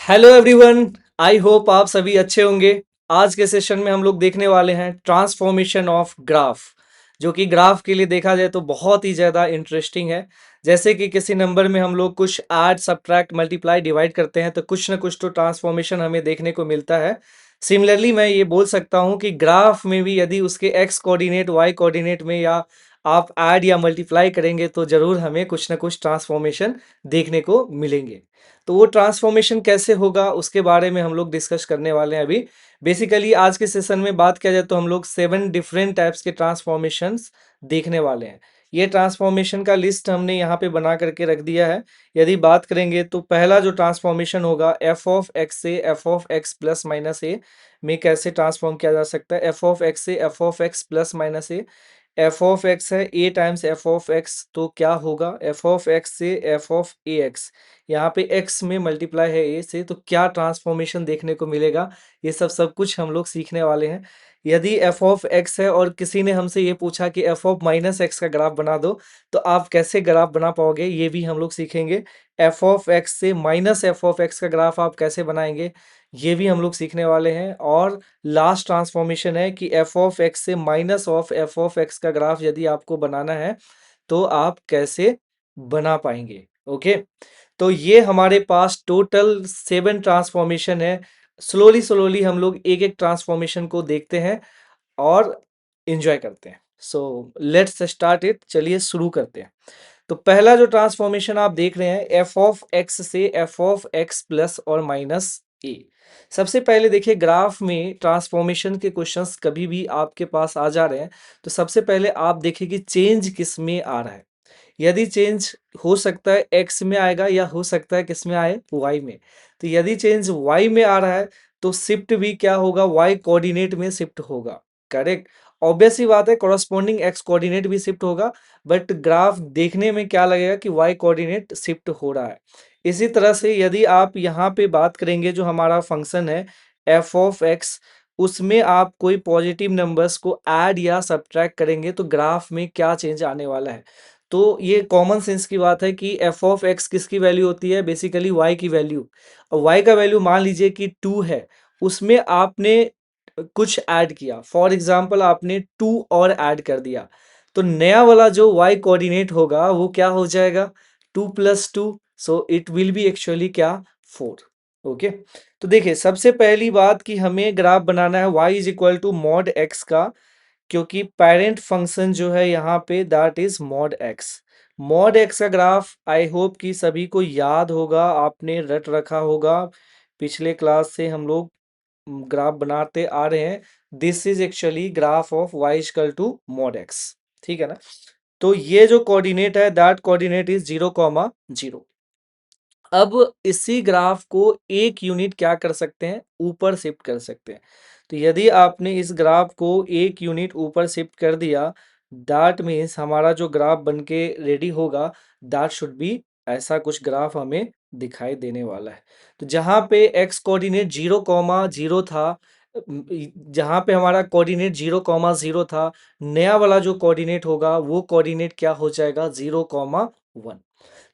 Hello everyone. I hope आप सभी अच्छे होंगे। आज के सेशन में हम लोग देखने वाले हैं ट्रांसफॉर्मेशन ऑफ ग्राफ, जो कि ग्राफ के लिए देखा जाए तो बहुत ही ज़्यादा इंटरेस्टिंग है। जैसे कि किसी नंबर में हम लोग कुछ ऐड सब्ट्रैक्ट मल्टीप्लाई डिवाइड करते हैं तो कुछ ना कुछ तो ट्रांसफॉर्मेशन हमें देखने को मिलता है। सिमिलरली मैं ये बोल सकता हूँ कि ग्राफ में भी यदि उसके एक्स कोऑर्डिनेट वाई कोऑर्डिनेट में या आप ऐड या मल्टीप्लाई करेंगे तो ज़रूर हमें कुछ ना कुछ ट्रांसफॉर्मेशन देखने को मिलेंगे। तो वो ट्रांसफॉर्मेशन कैसे होगा उसके बारे में हम लोग डिस्कस करने वाले हैं अभी। बेसिकली आज के सेशन में बात किया जाए तो हम लोग 7 डिफरेंट टाइप्स के ट्रांसफॉर्मेशंस देखने वाले हैं। ये ट्रांसफॉर्मेशन का लिस्ट हमने यहाँ पे बना करके रख दिया है। यदि बात करेंगे तो पहला जो ट्रांसफॉर्मेशन होगा एफ ऑफ एक्स से f of x plus minus a में कैसे ट्रांसफॉर्म किया जा सकता है। एफ ऑफ एक्स से f of x plus minus a, f of x है a times f of x, तो क्या होगा एफ ऑफ एक्स से एफ ऑफ ए एक्स, यहाँ पे x में मल्टीप्लाई है a से, तो क्या ट्रांसफॉर्मेशन देखने को मिलेगा। ये सब कुछ हम लोग सीखने वाले हैं। यदि f ऑफ x है और किसी ने हमसे ये पूछा कि f ऑफ माइनस एक्स का ग्राफ बना दो तो आप कैसे ग्राफ बना पाओगे, ये भी हम लोग सीखेंगे। f ऑफ x से माइनस एफ ऑफ एक्स का ग्राफ आप कैसे बनाएंगे, ये भी हम लोग सीखने वाले हैं। और लास्ट ट्रांसफॉर्मेशन है कि f ऑफ x से minus of F of x का ग्राफ यदि आपको बनाना है तो आप कैसे बना पाएंगे। ओके, तो ये हमारे पास टोटल 7 ट्रांसफॉर्मेशन है। स्लोली स्लोली हम लोग एक एक ट्रांसफॉर्मेशन को देखते हैं और एंजॉय करते हैं। सो लेट्स स्टार्ट इट, चलिए शुरू करते हैं। तो पहला जो ट्रांसफॉर्मेशन आप देख रहे हैं एफ ऑफ एक्स से एफ ऑफ एक्स प्लस और माइनस ए। सबसे पहले देखिए ग्राफ में ट्रांसफॉर्मेशन के क्वेश्चंस कभी भी आपके पास आ जा रहे हैं तो सबसे पहले आप देखिए कि चेंज किस में आ रहा है। यदि चेंज हो सकता है एक्स में आएगा या हो सकता है किस में आए, वाई में। तो यदि चेंज वाई में आ रहा है तो शिफ्ट भी क्या होगा, वाई कोऑर्डिनेट में शिफ्ट होगा। करेक्ट, ऑब्वियस सी बात है, कॉरस्पॉन्डिंग एक्स कोऑर्डिनेट भी शिफ्ट होगा, बट ग्राफ देखने में क्या लगेगा कि वाई कोऑर्डिनेट शिफ्ट हो रहा है। इसी तरह से यदि आप यहाँ पे बात करेंगे जो हमारा फंक्शन है एफ ऑफ एक्स, उसमें आप कोई पॉजिटिव नंबर्स को ऐड या सब्ट्रैक्ट करेंगे तो ग्राफ में क्या चेंज आने वाला है। तो ये कॉमन सेंस की बात है कि एफ ऑफ एक्स किसकी वैल्यू होती है, बेसिकली वाई की वैल्यू। और वाई का वैल्यू मान लीजिए कि 2 है, उसमें आपने कुछ ऐड किया, फॉर एग्जांपल आपने 2 और ऐड कर दिया, तो नया वाला जो वाई कोऑर्डिनेट होगा वो क्या हो जाएगा, 2 plus 2, so it will be actually क्या, 4। ओके, तो देखिए सबसे पहली बात कि हमें ग्राफ बनाना है y is equal to mod x का, क्योंकि पेरेंट फंक्शन जो है यहाँ पे that is mod x. Mod x का ग्राफ आई होप कि सभी को याद होगा, आपने रट रखा होगा, पिछले क्लास से हम लोग ग्राफ बनाते आ रहे हैं। This is actually graph of y equal to mod x, ठीक है ना। तो ये जो कोऑर्डिनेट है दैट कोऑर्डिनेट इज 0,0। अब इसी ग्राफ को एक यूनिट क्या कर सकते हैं, ऊपर शिफ्ट कर सकते हैं। तो यदि आपने इस ग्राफ को एक यूनिट ऊपर शिफ्ट कर दिया, दैट मीन्स हमारा जो ग्राफ बनके रेडी होगा दैट शुड बी ऐसा कुछ ग्राफ हमें दिखाई देने वाला है। तो जहाँ पे एक्स कोऑर्डिनेट 0,0 था, जहाँ पे हमारा कोऑर्डिनेट 0,0 था, नया वाला जो कोऑर्डिनेट होगा वो कोऑर्डिनेट क्या हो जाएगा, 0,1।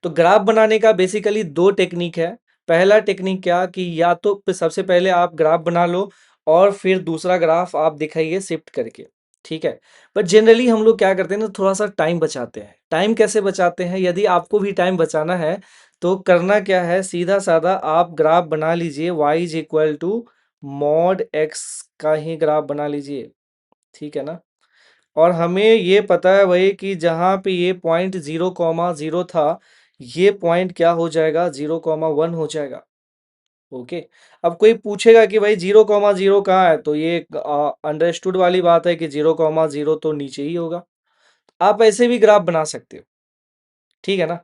तो ग्राफ बनाने का बेसिकली दो टेक्निक है। पहला टेक्निक क्या कि या तो सबसे पहले आप ग्राफ बना लो और फिर दूसरा ग्राफ आप दिखाइए शिफ्ट करके, ठीक है। बट जनरली हम लोग क्या करते हैं ना, थोड़ा सा टाइम बचाते हैं। टाइम कैसे बचाते हैं, यदि आपको भी टाइम बचाना है तो करना क्या है, सीधा साधा आप ग्राफ बना लीजिए y is equal to mod x का ही ग्राफ बना लीजिए, ठीक है ना। और हमें ये पता है वही कि जहाँ पे ये पॉइंट 0,0 था, ये पॉइंट क्या हो जाएगा, 0,1 हो जाएगा। ओके, अब कोई पूछेगा कि भाई 0,0 कहाँ है, तो ये अंडरस्टूड वाली बात है कि 0,0 तो नीचे ही होगा। आप ऐसे भी ग्राफ बना सकते हो, ठीक है ना।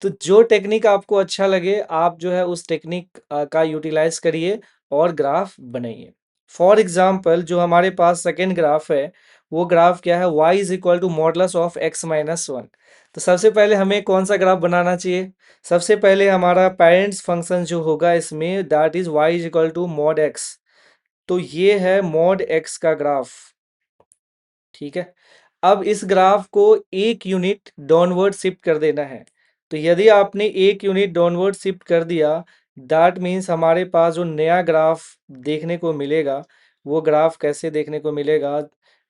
तो जो टेक्निक आपको अच्छा लगे आप जो है उस टेक्निक का यूटिलाइज करिए और ग्राफ बनाइए। फॉर एग्जाम्पल जो हमारे पास सेकेंड ग्राफ है वो ग्राफ क्या है, y is equal to modulus of x minus 1। तो सबसे पहले हमें कौन सा ग्राफ बनाना चाहिए, सबसे पहले हमारा पेरेंट्स फंक्शन जो होगा इसमें that is y is equal to mod x। तो ये है मॉड x का ग्राफ, ठीक है। अब इस ग्राफ को एक यूनिट डाउनवर्ड शिफ्ट कर देना है। तो यदि आपने एक यूनिट डाउनवर्ड शिफ्ट कर दिया, दैट मीन्स हमारे पास जो नया ग्राफ देखने को मिलेगा, वो ग्राफ कैसे देखने को मिलेगा?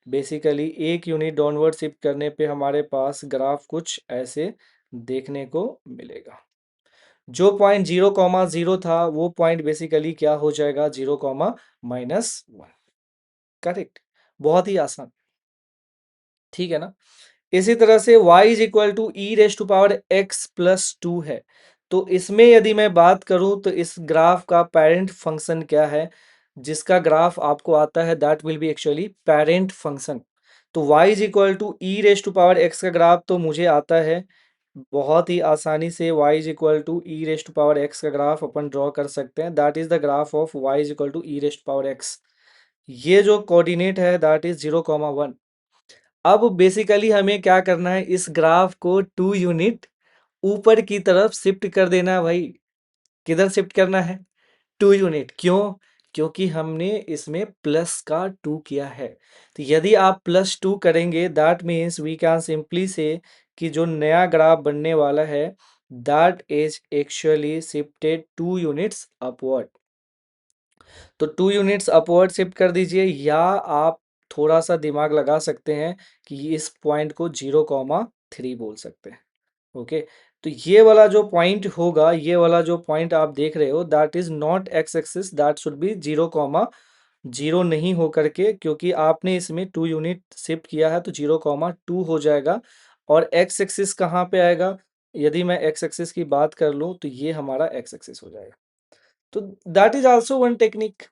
बेसिकली एक यूनिट डाउनवर्ड शिफ्ट करने पे हमारे पास ग्राफ कुछ ऐसे देखने को मिलेगा। जो पॉइंट 0,0 था वो पॉइंट बेसिकली क्या हो जाएगा? 0,-1। करेक्ट। बहुत ही आसान, ठीक है ना? इसी तरह से y is equal to e race to power x plus 2 है। तो इसमें यदि मैं बात करूं तो इस ग्राफ का पेरेंट फंक्शन क्या है? जिसका ग्राफ आपको आता है that will be actually parent function. तो y is equal to e race to power x का ग्राफ तो मुझे आता है बहुत ही आसानी से। y is equal to e race to power x का ग्राफ अपन ड्रॉ कर सकते हैं। That is the graph of y is equal to e race to power x। ये जो कोऑर्डिनेट है दैट इज 0,1। अब बेसिकली हमें क्या करना है? इस ग्राफ को 2 यूनिट ऊपर की तरफ शिफ्ट कर देना है भाई। किधर शिफ्ट करना है? 2 यूनिट। क्यों? क्योंकि हमने इसमें प्लस का 2 किया है। तो यदि आप +2 करेंगे that means we can simply say कि जो नया ग्राफ बनने वाला है that is actually shifted 2 units upward. तो 2 यूनिट्स अपवर्ड शिफ्ट कर दीजिए, या आप थोड़ा सा दिमाग लगा सकते हैं कि इस पॉइंट को 0,3 बोल सकते हैं। ओके, तो ये वाला जो पॉइंट होगा, ये वाला जो पॉइंट आप देख रहे हो that is not x axis, that should be 0,0 नहीं हो करके, क्योंकि आपने इसमें 2 यूनिट शिफ्ट किया है तो 0,2 हो जाएगा। और एक्स एक्सिस कहाँ पे आएगा? यदि मैं एक्स एक्सिस की बात कर लूँ तो ये हमारा एक्स एक्सिस हो जाएगा। तो that is also one technique.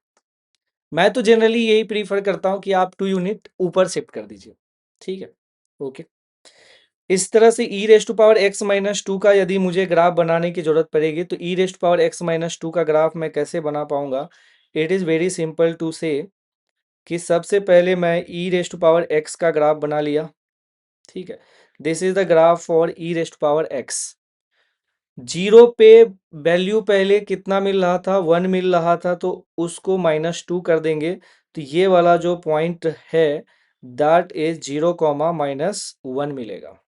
मैं तो जनरली यही प्रीफर करता हूँ कि आप 2 यूनिट ऊपर शिफ्ट कर दीजिए, ठीक है? ओके। इस तरह से e race to power x minus 2 का यदि मुझे ग्राफ बनाने की जरूरत पड़ेगी तो e race to power x minus 2 का ग्राफ मैं कैसे बना पाऊंगा? It is very simple to say कि सबसे पहले मैं e race to power x का ग्राफ बना लिया, ठीक है? This is the graph for e race to power x. 0 पे वैल्यू पहले कितना मिल रहा था? 1 मिल रहा था, तो उसको -2 कर देंगे तो ये वाला जो पॉइंट है दैट इज 0,-1 मिलेगा।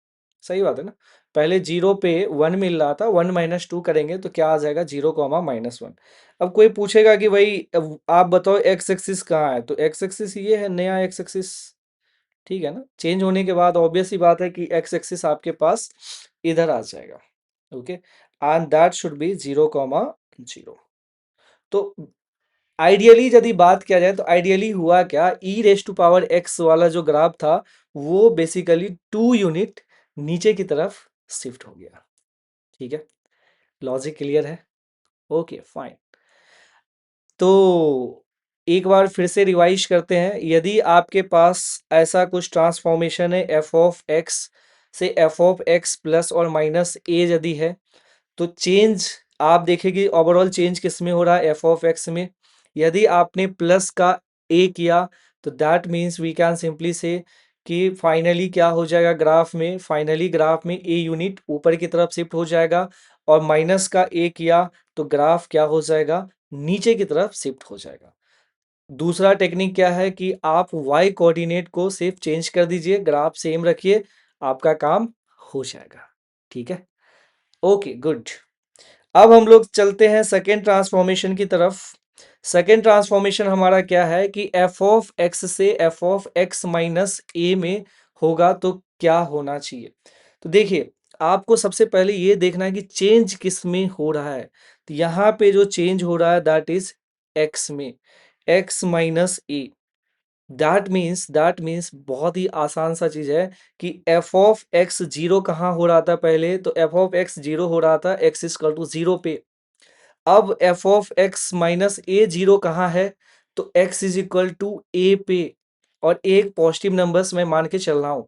सही बात है ना? पहले 0 पे 1 मिल रहा था, 1 -2 करेंगे तो क्या आ जाएगा? 0,-1। अब कोई पूछेगा कि भाई आप बताओ एक्स एक्सिस कहाँ है? तो एक्स एक्सिस ये है, नया एक्स एक्सिस, ठीक है ना? चेंज होने के बाद ऑब्वियस सी बात है कि एक्स एक्सिस आपके पास इधर आ जाएगा। Okay, and that should be 0,0। तो आइडियली यदि बात किया जाए तो आइडियली हुआ क्या? ई रेस टू पावर एक्स वाला जो ग्राफ था वो बेसिकली 2 यूनिट नीचे की तरफ शिफ्ट हो गया, ठीक है? लॉजिक क्लियर है? Okay fine. तो एक बार फिर से रिवाइज करते हैं। यदि आपके पास ऐसा कुछ ट्रांसफॉर्मेशन है एफ ऑफ एक्स से एफ ऑफ एक्स प्लस और माइनस ए यदि है, तो चेंज आप देखेंगे ओवरऑल चेंज किस में हो रहा है? एफ ऑफ एक्स में। यदि आपने प्लस का ए किया तो that means we can simply say कि फाइनली क्या हो जाएगा ग्राफ में? फाइनली ग्राफ में ए यूनिट ऊपर की तरफ शिफ्ट हो जाएगा, और माइनस का ए किया तो ग्राफ क्या हो जाएगा? नीचे की तरफ शिफ्ट हो जाएगा। दूसरा टेक्निक क्या है कि आप y कोऑर्डिनेट को सिर्फ चेंज कर दीजिए, ग्राफ सेम रखिए, आपका काम हो जाएगा, ठीक है? Okay good. अब हम लोग चलते हैं सेकेंड ट्रांसफॉर्मेशन की तरफ। सेकेंड ट्रांसफॉर्मेशन हमारा क्या है कि एफ ऑफ एक्स से f of x minus a में होगा तो क्या होना चाहिए? तो देखिए, आपको सबसे पहले ये देखना है कि चेंज किस में हो रहा है। तो यहाँ पे जो चेंज हो रहा है दैट इज एक्स में, x minus A. That means बहुत ही आसान सा चीज है कि एफ ऑफ एक्स जीरो कहाँ हो रहा था पहले? तो एफ ऑफ एक्स जीरो हो रहा था एक्स इक्वल टू 0 पे। अब F of x minus A zero कहाँ है? तो एक्स इज इक्वल टू ए पे, और एक पॉजिटिव नंबर्स मैं मान के चल रहा हूं।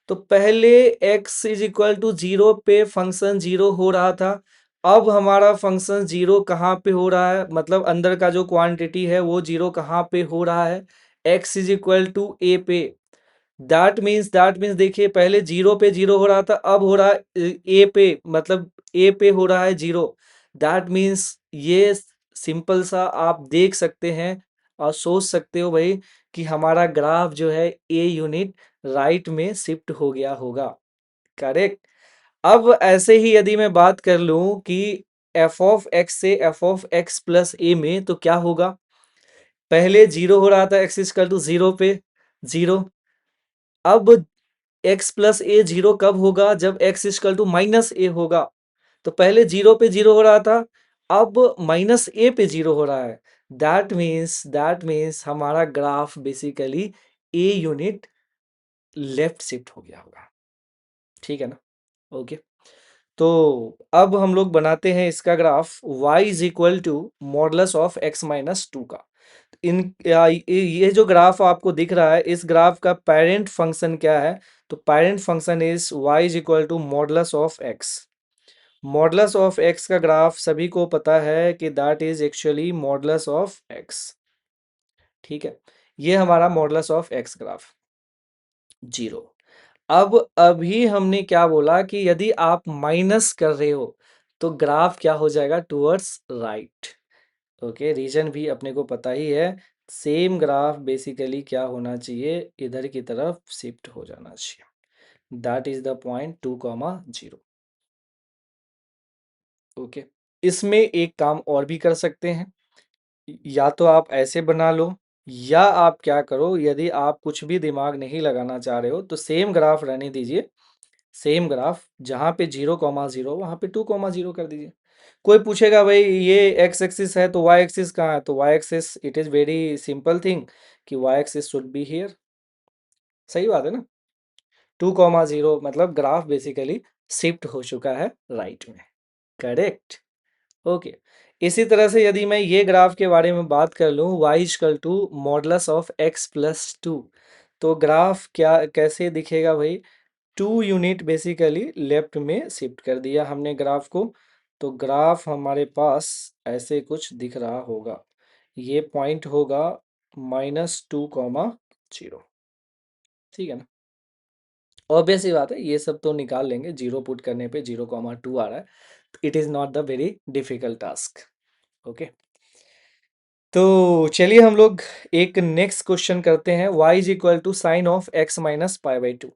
तो पहले x इज इक्वल टू 0 पे फंक्शन 0 हो रहा था। अब हमारा फंक्शन 0 कहाँ पे हो रहा है? मतलब अंदर का जो क्वांटिटी है वो 0 कहाँ पे हो रहा है? x is equal to a पे। दैट मीन्स देखिए, पहले 0 पे 0 हो रहा था, अब हो रहा है ए पे, मतलब ए पे हो रहा है 0। दैट मीन्स ये सिंपल सा आप देख सकते हैं और सोच सकते हो भाई कि हमारा ग्राफ जो है ए यूनिट राइट में शिफ्ट हो गया होगा। करेक्ट। अब ऐसे ही यदि मैं बात कर लूं कि एफ ऑफ एक्स से एफ ऑफ एक्स प्लस ए में, तो क्या होगा, पहले जीरो हो रहा था एक्स इक्वल टू जीरो पे, जीरो। अब एक्स प्लस ए जीरो कब होगा, जब एक्स इक्वल टू माइनस ए होगा। तो पहले जीरो पे जीरो हो रहा था, अब माइनस ए पे जीरो हो रहा है। दैट मीन्स हमारा graph basically a unit left shift हो गया होगा। ठीक है ना, ओके। तो अब हम लोग बनाते हैं इसका graph y is equal to modulus of x minus two का। ये जो ग्राफ आपको दिख रहा है, इस ग्राफ का पेरेंट फंक्शन क्या है, तो parent function is y is equal to modulus of x। Modulus of x का ग्राफ सभी को पता है कि that is actually modulus of x। ठीक है, ये हमारा modulus of x graph zero. अब अभी हमने क्या बोला कि यदि आप माइनस कर रहे हो तो ग्राफ क्या हो जाएगा, टुवर्ड्स राइट। ओके, रीजन भी अपने को पता ही है, सेम ग्राफ बेसिकली क्या होना चाहिए, इधर की तरफ शिफ्ट हो जाना चाहिए। That is the point 2,0। Okay, इसमें एक काम और भी कर सकते हैं, या तो आप ऐसे बना लो, या आप क्या करो, यदि आप कुछ भी दिमाग नहीं लगाना चाह रहे हो तो सेम ग्राफ रहने दीजिए। सेम ग्राफ, जहाँ पे 0,0 वहाँ पे 2,0 कर दीजिए। कोई पूछेगा भाई ये एक्स एक्सिस है तो वाई एक्सिस कहाँ है, तो y axis, it is very simple thing कि y axis should be here. सही बात है ना, 2,0 मतलब ग्राफ बेसिकली शिफ्ट हो चुका है राइट में। Correct, okay. इसी तरह से यदि मैं ये ग्राफ के बारे में बात कर लूँ, y equal to modulus of x plus two, तो ग्राफ क्या कैसे दिखेगा भाई, 2 यूनिट बेसिकली लेफ्ट में शिफ्ट कर दिया हमने ग्राफ को। तो ग्राफ हमारे पास ऐसे कुछ दिख रहा होगा, ये पॉइंट होगा -2,0। ठीक है ना, ऑब्वियस ही बात है, ये सब तो निकाल लेंगे, जीरो पुट करने पे 0,2 आ रहा है। It is not the very difficult task. Okay, तो चलिए हम लोग एक नेक्स्ट क्वेश्चन करते हैं, y is equal to sine of x minus pi by two.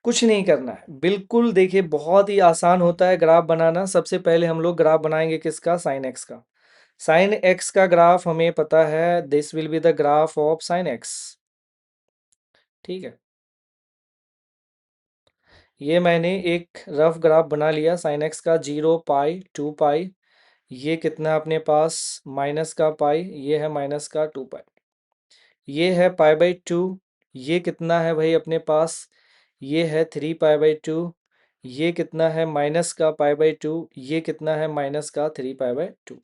कुछ नहीं करना है, बिल्कुल देखिए बहुत ही आसान होता है ग्राफ बनाना। सबसे पहले हम लोग ग्राफ बनाएंगे किसका, साइन x का। साइन x का ग्राफ हमें पता है, this will be the graph of sign x। ठीक है, ये मैंने एक रफ ग्राफ बना लिया साइन x का, 0 पाई 2 पाई, ये कितना अपने पास माइनस का पाई, ये है माइनस का 2 पाई, ये है पाई बाई टू, ये कितना है भाई अपने पास, ये है 3 पाई बाई 2, ये कितना है माइनस का पाई बाई टू, ये कितना है माइनस का 3 पाई बाई 2।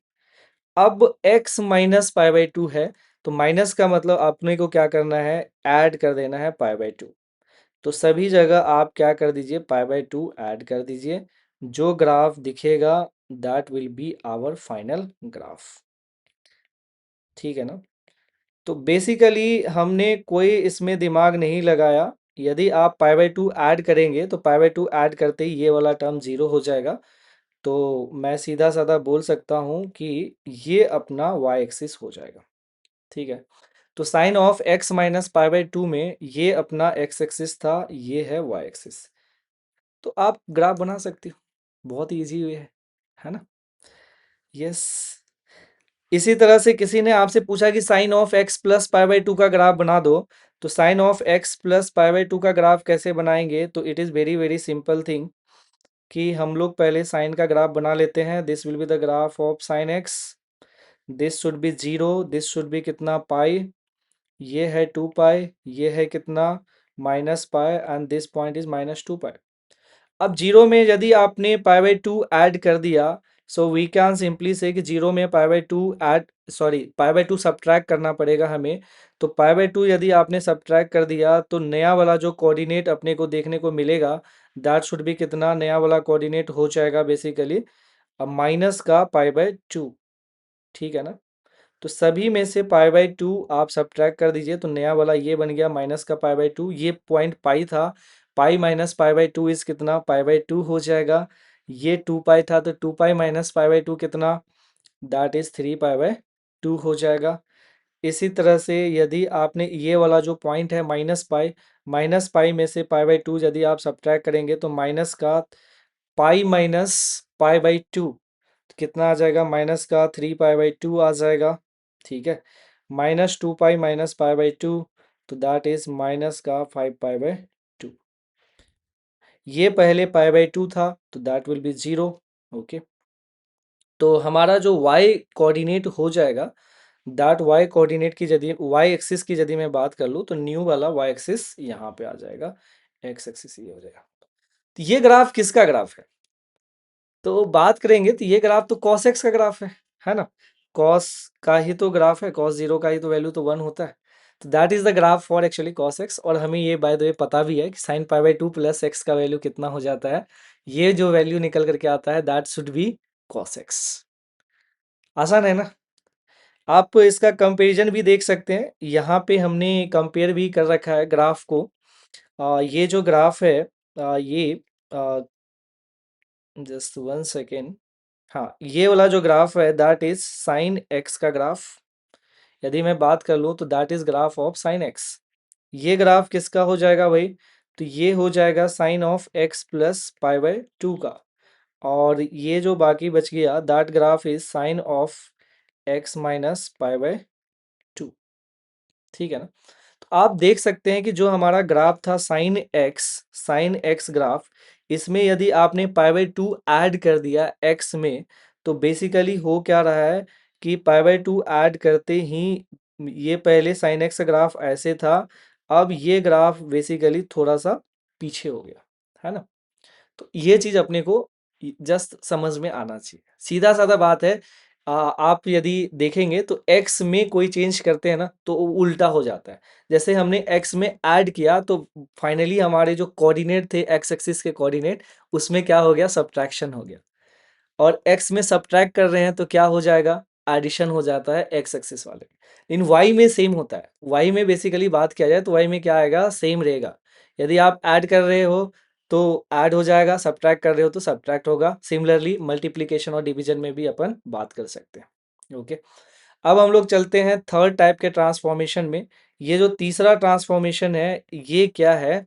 अब x minus pi by to है, तो माइनस का मतलब अपने को क्या करना है, ऐड कर देना है पाई बाई टू। तो सभी जगह आप क्या कर दीजिए, पाई बाई टू ऐड कर दीजिए। जो ग्राफ दिखेगा that will be our final graph. ठीक है ना, तो बेसिकली हमने कोई इसमें दिमाग नहीं लगाया। यदि आप पाई बाई टू ऐड करेंगे तो पाई बाई टू ऐड करते ही ये वाला टर्म जीरो हो जाएगा। तो मैं सीधा साधा बोल सकता हूँ कि ये अपना वाई एक्सिस हो जाएगा। ठीक है, तो sine of x minus pi by two में ये अपना एक्स एक्सिस था, ये है वाई एक्सिस। तो आप ग्राफ बना सकते हो, बहुत ईजी वे है ना। यस, इसी तरह से किसी ने आपसे पूछा कि sine of x plus pi by two का ग्राफ बना दो, तो sine of x plus pi by two का ग्राफ कैसे बनाएंगे, तो it is very very simple thing कि हम लोग पहले साइन का ग्राफ बना लेते हैं। This will be the graph of sine x, this should be zero, this should be कितना पाई, ये है 2 पाई, ये है कितना minus pi, and this point is -2 पाई। अब जीरो में यदि आपने पाई बाई टू ऐड कर दिया, so we can simply say कि जीरो में पाई by to add, sorry pi by to subtract करना पड़ेगा हमें। तो पाई बाई टू यदि आपने सब्ट्रैक्ट कर दिया तो नया वाला जो कोऑर्डिनेट अपने को देखने को मिलेगा दैट शुड बी कितना, नया वाला कोऑर्डिनेट हो जाएगा बेसिकली अब माइनस का पाई बाई टू। ठीक है ना, तो सभी में से पाई बाई टू आप सब्ट्रैक्ट कर दीजिए, तो नया वाला ये बन गया माइनस का पाई बाई टू। ये पॉइंट पाई था, pi minus pi by two is कितना, पाई बाई टू हो जाएगा। ये 2 पाई था, तो 2 pi minus pi by to कितना, दैट इज 3 पाई बाई 2 हो जाएगा। इसी तरह से यदि आपने ये वाला जो पॉइंट है माइनस पाई में से पाई बाई टू यदि आप सब्ट्रैक्ट करेंगे तो माइनस का pi minus pi by to, तो कितना आ जाएगा, माइनस का 3 पाई बाई 2 आ जाएगा, ठीक है। -2 पाई माइनस पाई बाई 2, तो दैट इज माइनस का 5 पाई बाई 2। ये पहले पाई बाई 2 था, तो दैट विल बी 0। ओके, तो हमारा जो y कोऑर्डिनेट हो जाएगा, दैट y कोऑर्डिनेट की यदि y एक्सिस की यदि मैं बात कर लूँ, तो न्यू वाला y एक्सिस यहाँ पे आ जाएगा, x एक्सिस ये हो जाएगा। तो ये ग्राफ किसका ग्राफ है? तो बात करेंगे तो ये ग्राफ तो cos x का ग्राफ है ना। cos का ही तो ग्राफ है, cos 0 का ही तो वैल्यू तो 1 होता है। तो that is the graph for actually cos x। और हमें ये बाय द वे पता भी है कि sin pi by 2 plus x का वैल्यू कितना हो जाता है। ये जो वैल्यू निकल करके आता है, that should be cos x। आसान है ना। आप इसका कंपैरिजन भी देख सकते हैं, यहाँ पे हमने कंपेयर भी कर रखा है ग्राफ को। ये जो ग्राफ है, ये जस्ट 1 सेकेंड। हाँ, ये वाला जो ग्राफ है, दैट इज साइन एक्स का ग्राफ। यदि मैं बात कर लूँ तो that is graph of sine x. ये ग्राफ किसका हो जाएगा भाई? तो ये हो जाएगा sine of x plus pi by 2 का। और ये जो बाकी बच गया, that graph is sine of x minus pi by 2। ठीक है ना। तो आप देख सकते हैं कि जो हमारा ग्राफ था साइन एक्स ग्राफ, इसमें यदि आपने पाई बाई 2 ऐड कर दिया एक्स में, तो बेसिकली हो क्या रहा है कि पाई बाई 2 ऐड करते ही ये पहले साइन एक्स ग्राफ ऐसे था, अब ये ग्राफ बेसिकली थोड़ा सा पीछे हो गया, है ना। तो ये चीज अपने को जस्ट समझ में आना चाहिए, सीधा साधा बात है। आप यदि देखेंगे तो x में कोई चेंज करते हैं ना, तो वो उल्टा हो जाता है। जैसे हमने x में ऐड किया, तो फाइनली हमारे जो कोऑर्डिनेट थे x एक्सिस के कोऑर्डिनेट, उसमें क्या हो गया, सब्ट्रैक्शन हो गया। और x में सब्ट्रैक्ट कर रहे हैं तो क्या हो जाएगा, एडिशन हो जाता है x एक्सिस वाले में। लेकिन y में सेम होता है, y में बेसिकली बात किया जाए तो y में क्या आएगा, सेम रहेगा। यदि आप ऐड कर रहे हो तो ऐड हो जाएगा, सब्ट्रैक्ट कर रहे हो तो सब्ट्रैक्ट होगा। सिमिलरली मल्टीप्लिकेशन और डिवीजन में भी अपन बात कर सकते हैं। ओके, अब हम लोग चलते हैं थर्ड टाइप के ट्रांसफॉर्मेशन में। ये जो तीसरा ट्रांसफॉर्मेशन है, ये क्या है,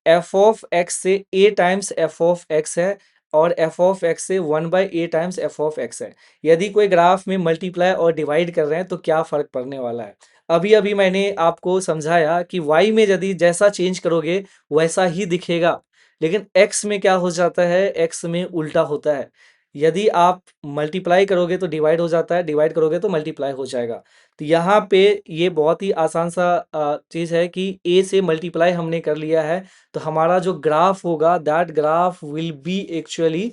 एफ ऑफ एक्स से ए टाइम्स एफ ऑफ एक्स है, और एफ ऑफ एक्स से 1/a times f of x है। यदि कोई ग्राफ में मल्टीप्लाई और डिवाइड कर रहे हैं तो क्या फर्क पड़ने वाला है। अभी अभी मैंने आपको समझाया कि y में यदि जैसा चेंज करोगे वैसा ही दिखेगा, लेकिन x में क्या हो जाता है, x में उल्टा होता है। यदि आप मल्टीप्लाई करोगे तो डिवाइड हो जाता है, डिवाइड करोगे तो मल्टीप्लाई हो जाएगा। तो यहाँ पे ये बहुत ही आसान सा चीज़ है कि a से मल्टीप्लाई हमने कर लिया है, तो हमारा जो ग्राफ होगा, that graph will be actually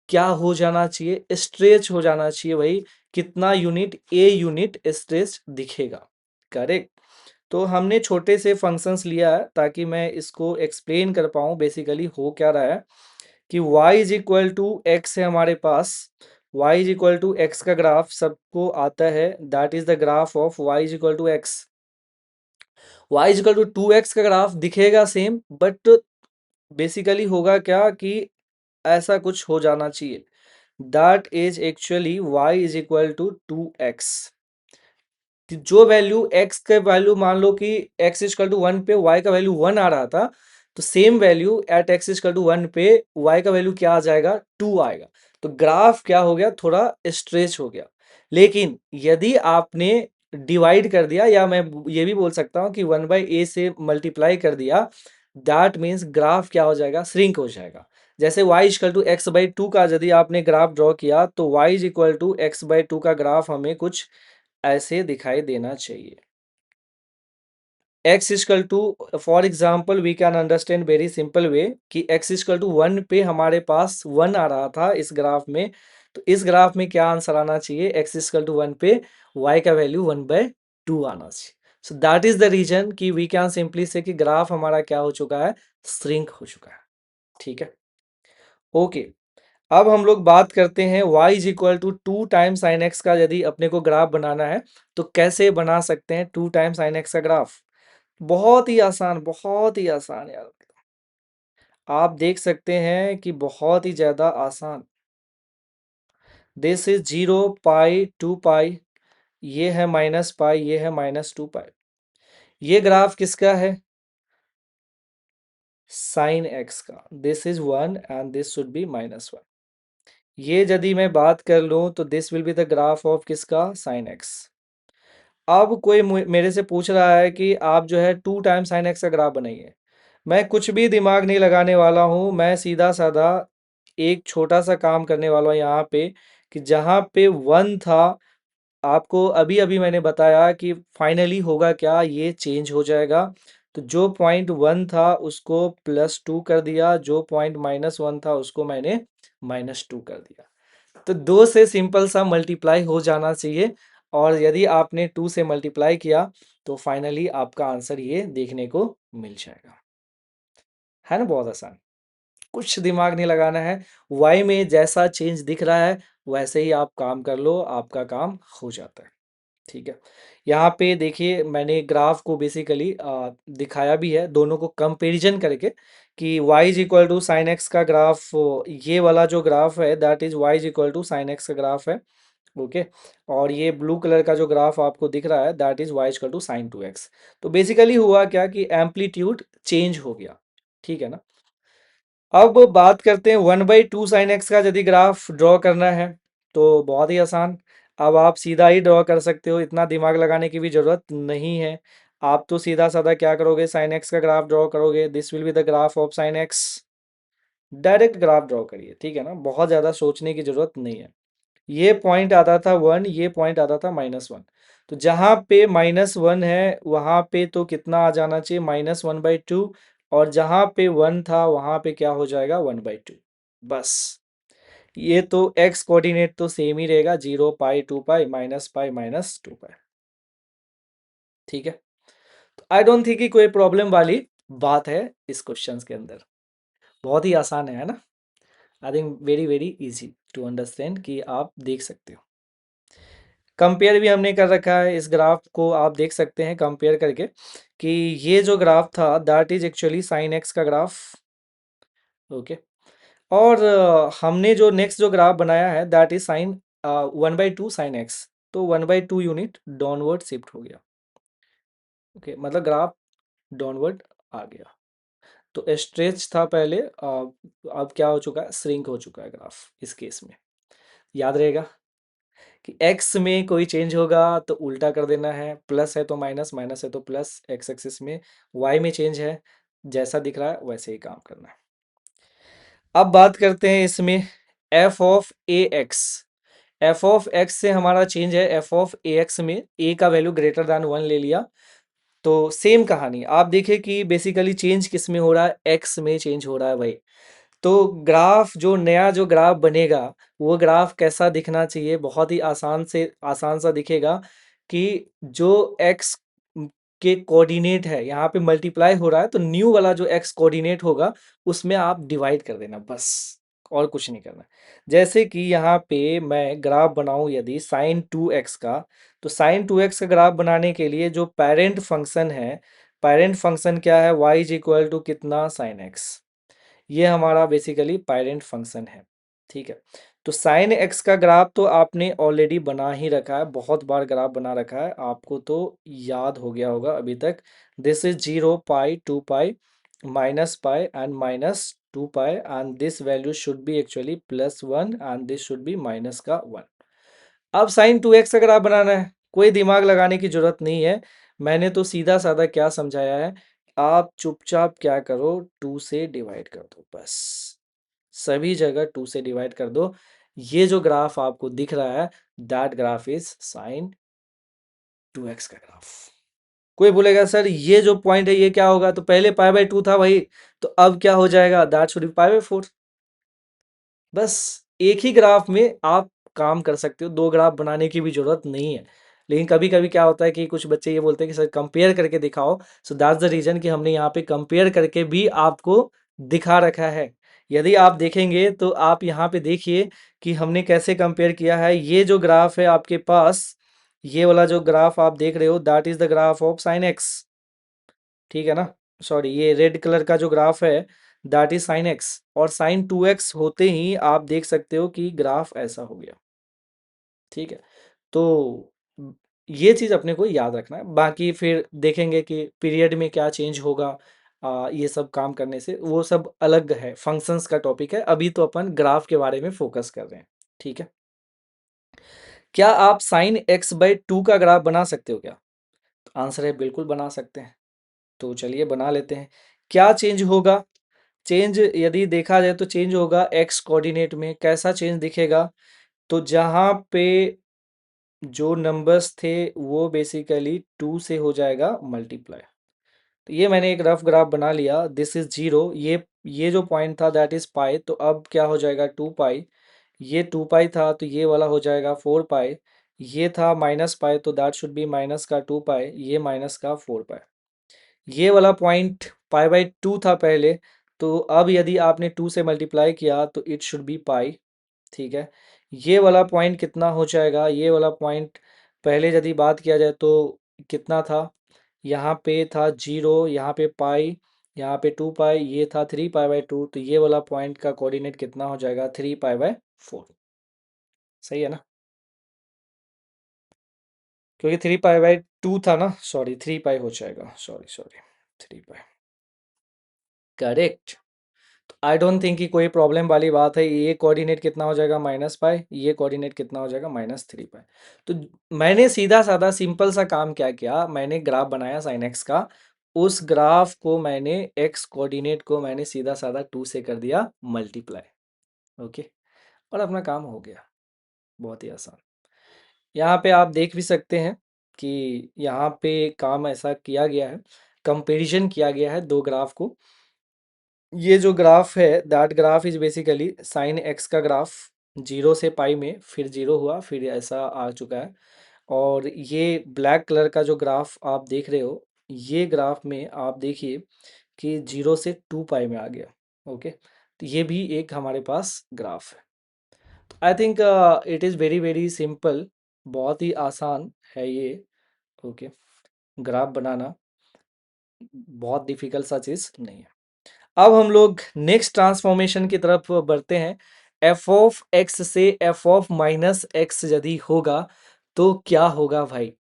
क्या हो जाना चाहिए, स्ट्रेच हो जाना चाहिए भाई। कितना यूनिट, ए यूनिट स्ट्रेच दिखेगा, करेक्ट। तो हमने छोटे से फंक्शंस लिया है ताकि मैं इसको एक्सप्लेन कर पाऊँ। बेसिकली हो क्या रहा है कि y is equal to x है हमारे पास। y is equal to x का ग्राफ सबको आता है, that is the graph of y is equal to x. y is equal to 2x का ग्राफ दिखेगा सेम, बट बेसिकली होगा क्या कि ऐसा कुछ हो जाना चाहिए, that is actually y is equal to 2x। जो वैल्यू x के वैल्यू मान लो कि x इक्वल टू 1 पे y का वैल्यू 1 आ रहा था, तो same value at x equal to 1 पे y का वैल्यू क्या आ जाएगा, 2 आएगा। तो ग्राफ क्या हो गया, थोड़ा स्ट्रेच हो गया। लेकिन यदि आपने डिवाइड कर दिया, या मैं ये भी बोल सकता हूँ कि 1/a से मल्टीप्लाई कर दिया, दैट मीन्स ग्राफ क्या हो जाएगा, श्रिंक हो जाएगा। जैसे y इक्वल टू x/2 का यदि आपने ग्राफ ड्रॉ किया, तो y इक्वल टू x/2 का ग्राफ हमें कुछ ऐसे दिखाई देना चाहिए। x equal to, for example we can understand very simple way कि x इक्वल टू 1 पे हमारे पास 1 आ रहा था इस ग्राफ में, तो इस ग्राफ में क्या आंसर आना चाहिए, x इक्वल टू 1 पे y का वैल्यू 1/2 आना चाहिए। So that is the reason कि वी कैन सिंपली से कि ग्राफ हमारा क्या हो चुका है, श्रिंक हो चुका है। ठीक है, ओके। अब हम लोग बात करते हैं y is equal to 2 times sine x का यदि अपने को ग्राफ बनाना है, तो कैसे बना सकते हैं 2 टाइम्स साइन एक्स का ग्राफ। बहुत ही आसान, बहुत ही आसान यार। आप देख सकते हैं कि बहुत ही ज्यादा आसान। दिस इज 0 पाई 2 पाई, ये है माइनस पाई, ये है -2 पाई। ये ग्राफ किसका है, साइन एक्स का। This is 1 and this should be -1। ये यदि मैं बात कर लूँ तो this will be the graph of किसका, साइन एक्स। अब कोई मेरे से पूछ रहा है कि आप जो है 2 टाइम साइन एक्स का ग्राफ बनाइए। मैं कुछ भी दिमाग नहीं लगाने वाला हूँ, मैं सीधा साधा एक छोटा सा काम करने वाला हूँ यहाँ पे, कि जहाँ पे 1 था, आपको अभी अभी मैंने बताया कि फाइनली होगा क्या, ये चेंज हो जाएगा। तो जो पॉइंट 1 था उसको +2 कर दिया, जो पॉइंट -1 था उसको मैंने -2 कर दिया। तो 2 से सिंपल सा मल्टीप्लाई हो जाना चाहिए, और यदि आपने 2 से मल्टीप्लाई किया तो फाइनली आपका आंसर ये देखने को मिल जाएगा। है ना, बहुत आसान। कुछ दिमाग नहीं लगाना है, वाई में जैसा चेंज दिख रहा है वैसे ही आप काम कर लो, आपका काम हो जाता है। ठीक है, यहाँ पे देखिए मैंने ग्राफ को बेसिकली दिखाया भी है, दोनों को कंपैरिजन करके, कि y is equal to sine x का ग्राफ, ये वाला जो ग्राफ है that is y is equal to sine x का ग्राफ है। ओके, और ये ब्लू कलर का जो ग्राफ आपको दिख रहा है that is y equal to sine 2x। तो बेसिकली हुआ क्या कि एम्पलीट्यूड चेंज हो गया। ठीक है ना। अब बात करते हैं 1/2 साइन एक्स का यदि ग्राफ ड्रॉ करना है, तो बहुत ही आसान। अब आप सीधा ही ड्रॉ कर सकते हो, इतना दिमाग लगाने की भी जरूरत नहीं है। आप तो सीधा साधा क्या करोगे, साइन एक्स का ग्राफ ड्रॉ करोगे, this will be the graph of sine x. Direct graph draw करिए, ठीक है ना, बहुत ज़्यादा सोचने की जरूरत नहीं है। ये पॉइंट आता था 1, ये पॉइंट आता था -1। तो जहाँ पे -1 है वहाँ पे तो कितना आ जाना चाहिए, -1/2, और जहाँ पे 1 था वहाँ पे क्या हो जाएगा, 1/2। बस, ये तो एक्स कोऑर्डिनेट तो सेम ही रहेगा, 0 पाई 2 पाई -पाई -2 पाई। ठीक है, तो आई डोंट थिंक कि कोई प्रॉब्लम वाली बात है इस क्वेश्चन के अंदर। बहुत ही आसान है ना। I think very very easy to understand, कि आप देख सकते हो। कंपेयर भी हमने कर रखा है, इस ग्राफ को आप देख सकते हैं कंपेयर करके, कि ये जो ग्राफ था that is actually sign x का ग्राफ। ओके, और हमने जो नेक्स्ट जो ग्राफ बनाया है that is sign 1/2 sine x. तो 1/2 यूनिट डाउनवर्ड शिफ्ट हो गया। ओके, मतलब ग्राफ डाउनवर्ड आ गया। तो स्ट्रेच था पहले, अब क्या हो चुका है, श्रिंक हो चुका है ग्राफ इस केस में। याद रहेगा कि x में कोई चेंज होगा तो उल्टा कर देना है, प्लस है तो माइनस, माइनस है तो प्लस, x एक्सिस में। y में चेंज है, जैसा दिख रहा है वैसे ही काम करना है। अब बात करते हैं इसमें f of a x. F of x से हमारा चेंज है एफ ऑफ ए एक्स में, a का वैल्यू ग्रेटर दैन 1 ले लिया। तो सेम कहानी आप देखें कि बेसिकली चेंज किस में हो रहा है, x में चेंज हो रहा है भाई। तो ग्राफ, जो नया जो ग्राफ बनेगा वो ग्राफ कैसा दिखना चाहिए, बहुत ही आसान से आसान सा दिखेगा, कि जो x के कोऑर्डिनेट है यहाँ पे मल्टीप्लाई हो रहा है, तो न्यू वाला जो x कोऑर्डिनेट होगा उसमें आप डिवाइड कर देना बस, और कुछ नहीं करना। जैसे कि यहाँ पे मैं ग्राफ बनाऊं यदि साइन 2x का, तो साइन 2x का ग्राफ बनाने के लिए जो पेरेंट फंक्शन है, पेरेंट फंक्शन क्या है, y इज इक्वल टू कितना, साइन एक्स। ये हमारा बेसिकली पेरेंट फंक्शन है। ठीक है, तो साइन एक्स का ग्राफ तो आपने ऑलरेडी बना ही रखा है, बहुत बार ग्राफ बना रखा है, आपको तो याद हो गया होगा अभी तक। This is 0 pi 2 pi -pi and -2 pi, and this value should be actually +1 and this should be minus का 1। अब साइन 2x अगर आप बनाना है, कोई दिमाग लगाने की जरूरत नहीं है। मैंने तो सीधा साधा क्या समझाया है, आप चुपचाप क्या करो, 2 से डिवाइड कर दो बस। सभी जगह 2 से डिवाइड कर दो। ये जो ग्राफ आपको दिख रहा है that graph is sign 2x का ग्राफ। कोई बोलेगा सर ये जो पॉइंट है ये क्या होगा, तो पहले पाई/2 था भाई, तो अब क्या हो जाएगा, दैट शुड बी पाई/4। बस एक ही ग्राफ में आप काम कर सकते हो, 2 ग्राफ बनाने की भी ज़रूरत नहीं है। लेकिन कभी-कभी क्या होता है कि कुछ बच्चे ये बोलते हैं कि सर कंपेयर करके दिखाओ, सो दैट्स द रीज़न कि हमने यहाँ पे कंपेयर करके भी आपको दिखा रखा है। यदि आप देखेंगे तो आप यहाँ पे देखिए कि हमने कैसे कंपेयर किया है। ये जो ग्राफ है आपके पास, ये वाला जो ग्राफ आप देख रहे हो that is the graph of sine x. ठीक है ना? सॉरी, ये रेड कलर का जो ग्राफ है दैट इज साइन एक्स, और साइन 2x होते ही आप देख सकते हो कि ग्राफ ऐसा हो गया। ठीक है, तो ये चीज़ अपने को याद रखना है, बाकी फिर देखेंगे कि पीरियड में क्या चेंज होगा, ये सब काम करने से, वो सब अलग है, फंक्शंस का टॉपिक है। अभी तो अपन ग्राफ के बारे में फोकस कर रहे हैं, ठीक है। क्या आप साइन एक्स बाई टू का ग्राफ बना सकते हो क्या? तो आंसर है बिल्कुल बना सकते हैं। तो चलिए बना लेते हैं। क्या चेंज होगा? चेंज यदि देखा जाए तो चेंज होगा एक्स कोऑर्डिनेट में। कैसा चेंज दिखेगा? तो जहाँ पे जो नंबर्स थे वो बेसिकली 2 से हो जाएगा मल्टीप्लाई। तो ये मैंने एक रफ ग्राफ बना लिया। दिस इज जीरो, ये जो पॉइंट था दैट इज पाई, तो अब क्या हो जाएगा 2 पाई। ये 2 पाई था तो ये वाला हो जाएगा 4 पाई। ये था माइनस पाई तो दैट शुड बी माइनस का 2 पाई, ये माइनस का 4 पाई। ये वाला पॉइंट पाई बाई 2 था पहले, तो अब यदि आपने 2 से मल्टीप्लाई किया तो इट शुड बी पाई, ठीक है। ये वाला पॉइंट कितना हो जाएगा? ये वाला पॉइंट पहले यदि बात किया जाए तो कितना था? यहाँ पे था जीरो, यहाँ पे पाई, यहाँ पे 2 पाई, ये था 3 पाई बाई 2, तो ये वाला पॉइंट का कोऑर्डिनेट कितना हो जाएगा? 3 पाई बाई 4। सही है ना? क्योंकि 3 पाई बाई 2 था ना, सॉरी 3 पाई हो जाएगा, sorry sorry 3 pi. Correct. I don't think कि कोई प्रॉब्लम वाली बात है। ये कोऑर्डिनेट कितना हो जाएगा? Minus pi. ये कोऑर्डिनेट कितना हो जाएगा? माइनस 3 पाई। तो मैंने सीधा साधा सिंपल सा काम क्या किया, मैंने ग्राफ बनाया साइन एक्स का। उस ग्राफ को मैंने एक्स कोऑर्डिनेट को मैंने सीधा साधा 2 से कर दिया मल्टीप्लाई। ओके, और अपना काम हो गया। बहुत ही आसान। यहाँ पे आप देख भी सकते हैं कि यहाँ पे काम ऐसा किया गया है, कंपैरिजन किया गया है दो ग्राफ को। ये जो ग्राफ है that graph is basically sign x का ग्राफ, जीरो से पाई में फिर जीरो हुआ फिर ऐसा आ चुका है। और ये ब्लैक कलर का जो ग्राफ आप देख रहे हो, ये ग्राफ में आप देखिए कि जीरो से 2 पाई में आ गया। ओके, तो ये भी एक हमारे पास ग्राफ है। I think it is very very simple, बहुत ही आसान है ये। ओके, ग्राफ बनाना बहुत डिफिकल्ट सा चीज़ नहीं है। अब हम लोग नेक्स्ट ट्रांसफॉर्मेशन की तरफ बढ़ते हैं। एफ ऑफ एक्स से एफ ऑफ माइनस एक्स यदि होगा तो क्या होगा भाई?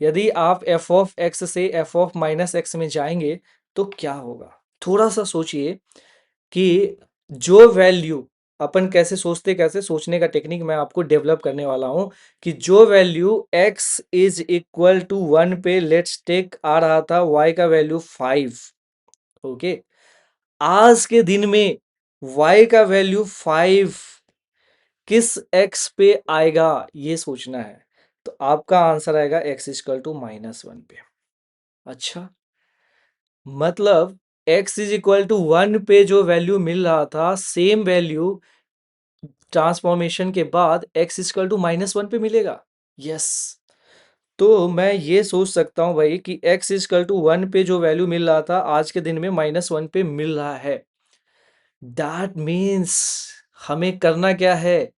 यदि आप एफ ऑफ एक्स से एफ ऑफ माइनस एक्स में जाएंगे तो क्या होगा? थोड़ा सा सोचिए कि जो वैल्यू अपन कैसे सोचते, कैसे सोचने का टेक्निक मैं आपको डेवलप करने वाला हूं कि जो value x is equal to 1 पे लेट्स टेक आ रहा था y का वैल्यू 5। ओके, आज के दिन में y का वैल्यू 5 किस x पे आएगा ये सोचना है। तो आपका आंसर आएगा x इक्वल टू -1 पे। अच्छा, मतलब x इज इक्वल टू 1 पे जो वैल्यू मिल रहा था सेम वैल्यू ट्रांसफॉर्मेशन के बाद x इक्वल टू -1 पे मिलेगा। यस, तो मैं ये सोच सकता हूं भाई कि x इक्वल टू 1 पे जो वैल्यू मिल रहा था आज के दिन में -1 पे मिल रहा है। दैट मीन्स हमें करना क्या है?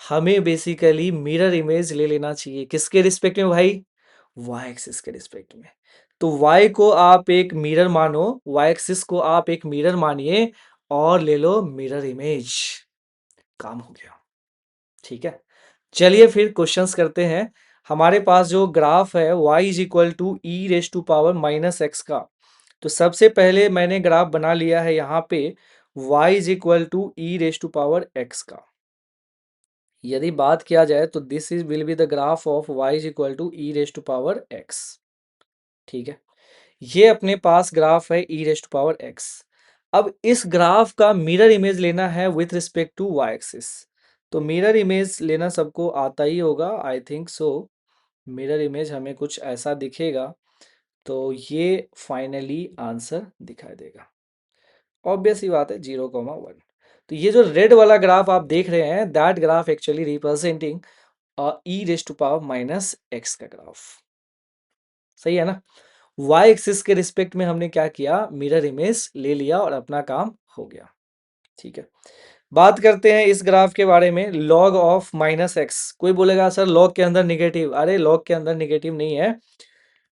हमें बेसिकली मिरर इमेज ले लेना चाहिए। किसके रिस्पेक्ट में भाई? वाई एक्सिस के रिस्पेक्ट में। तो y को आप एक मिरर मानो, y एक्सिस को आप एक मिरर मानिए और ले लो मिरर इमेज। काम हो गया, ठीक है। चलिए फिर क्वेश्चंस करते हैं। हमारे पास जो ग्राफ है y is equal to e race to power minus x का, तो सबसे पहले मैंने ग्राफ बना लिया है यहाँ पे y is equal to e race to power x का। यदि बात किया जाए तो this is will be the graph of y is equal to e race to power x, ठीक है। ये अपने पास ग्राफ है e race to power x. अब इस ग्राफ का मिरर इमेज लेना है with respect to y axis. तो मिरर इमेज लेना सबको आता ही होगा, I think so. Mirror image हमें कुछ ऐसा दिखेगा, तो ये फाइनली आंसर दिखाई देगा। ऑब्वियस ही बात है 0,1। तो ये जो रेड वाला ग्राफ आप देख रहे हैं that graph actually representing e race to power minus x का ग्राफ। सही है ना? वाई एक्सिस के रिस्पेक्ट में हमने क्या किया? मिरर इमेज ले लिया और अपना काम हो गया, ठीक है। बात करते हैं इस ग्राफ के बारे में, लॉग ऑफ माइनस एक्स। कोई बोलेगा सर लॉग के अंदर निगेटिव, अरे लॉग के अंदर निगेटिव नहीं है।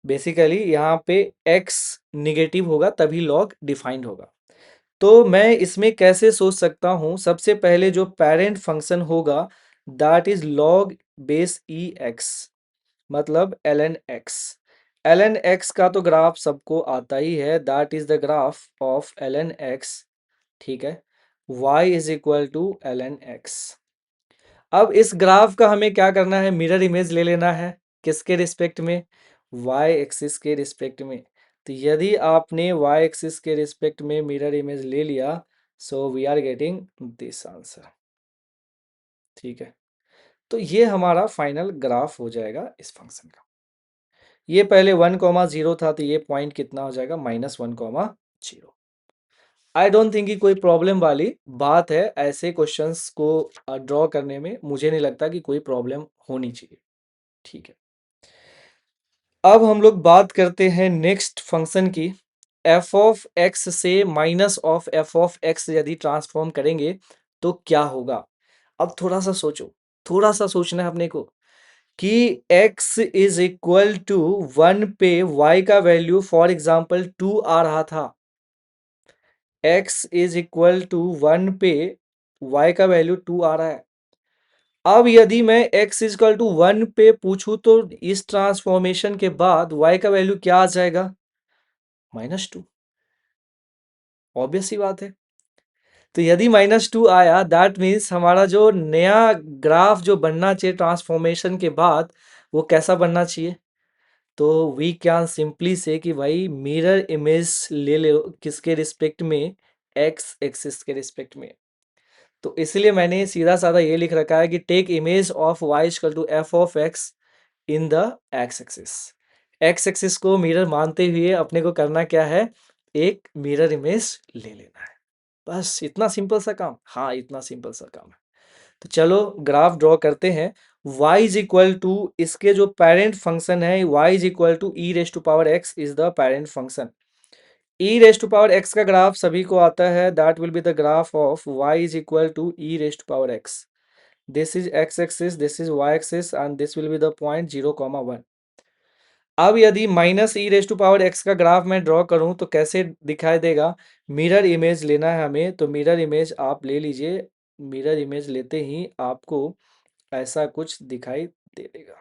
बेसिकली यहाँ पे x निगेटिव होगा तभी लॉग डिफाइंड होगा। तो मैं इसमें कैसे सोच सकता हूँ? सबसे पहले जो पेरेंट फंक्शन होगा that is log base e x, मतलब ln x। L N x का तो ग्राफ सबको आता ही है, that is the graph of L N x, ठीक है। y is equal to L N x. अब इस ग्राफ का हमें क्या करना है, मिरर इमेज ले लेना है, किसके रिस्पेक्ट में, y एक्सिस के रिस्पेक्ट में। तो यदि आपने y एक्सिस के रिस्पेक्ट में मिरर इमेज ले लिया, so we are getting this answer, ठीक है। तो ये हमारा फाइनल ग्राफ हो जाएगा इस फंक्शन का। ये पहले 1,0 था, तो ये पॉइंट कितना हो जाएगा, -1,0। आई डोंट थिंक कि कोई प्रॉब्लम वाली बात है, ऐसे क्वेश्चंस को ड्रॉ करने में मुझे नहीं लगता कि कोई प्रॉब्लम होनी चाहिए, ठीक है। अब हम लोग बात करते हैं नेक्स्ट फंक्शन की। एफ ऑफ एक्स से minus of F of x यदि ट्रांसफॉर्म करेंगे तो क्या होगा। अब थोड़ा सा सोचो, थोड़ा सा सोचना है अपने को कि x इज इक्वल टू 1 पे y का वैल्यू फॉर एग्जांपल 2 आ रहा था। x इज इक्वल टू 1 पे y का वैल्यू 2 आ रहा है। अब यदि मैं x इज इक्वल टू 1 पे पूछूं तो इस ट्रांसफॉर्मेशन के बाद y का वैल्यू क्या आ जाएगा, -2। ऑब्वियस सी बात है। तो यदि -2 आया, दैट मीन्स हमारा जो नया ग्राफ जो बनना चाहिए ट्रांसफॉर्मेशन के बाद, वो कैसा बनना चाहिए। तो वी कैन सिंपली से कि भाई मिरर इमेज ले लो, किसके रिस्पेक्ट में, एक्स एक्सिस के रिस्पेक्ट में। तो इसलिए मैंने सीधा साधा ये लिख रखा है कि take image of y equal to f of x in the x axis. X axis को मिरर मानते हुए अपने को करना क्या है, एक मिरर इमेज ले लेना है। बस इतना सिंपल सा काम, हाँ इतना सिंपल सा काम है। तो चलो ग्राफ ड्रॉ करते हैं। y इज इक्वल टू, इसके जो पेरेंट फंक्शन है, y is equal to e race to power x is the parent function. E race to power x का ग्राफ सभी को आता है, that will be the graph of y is equal to e race to power x। This is x axis, this is y axis and this will be the point 0,1। अब यदि minus e race to power x का graph मैं draw करूं तो कैसे दिखाई देगा, mirror image लेना है हमें, तो मिरर इमेज आप ले लीजिए। मिरर इमेज लेते ही आपको ऐसा कुछ दिखाई दे देगा।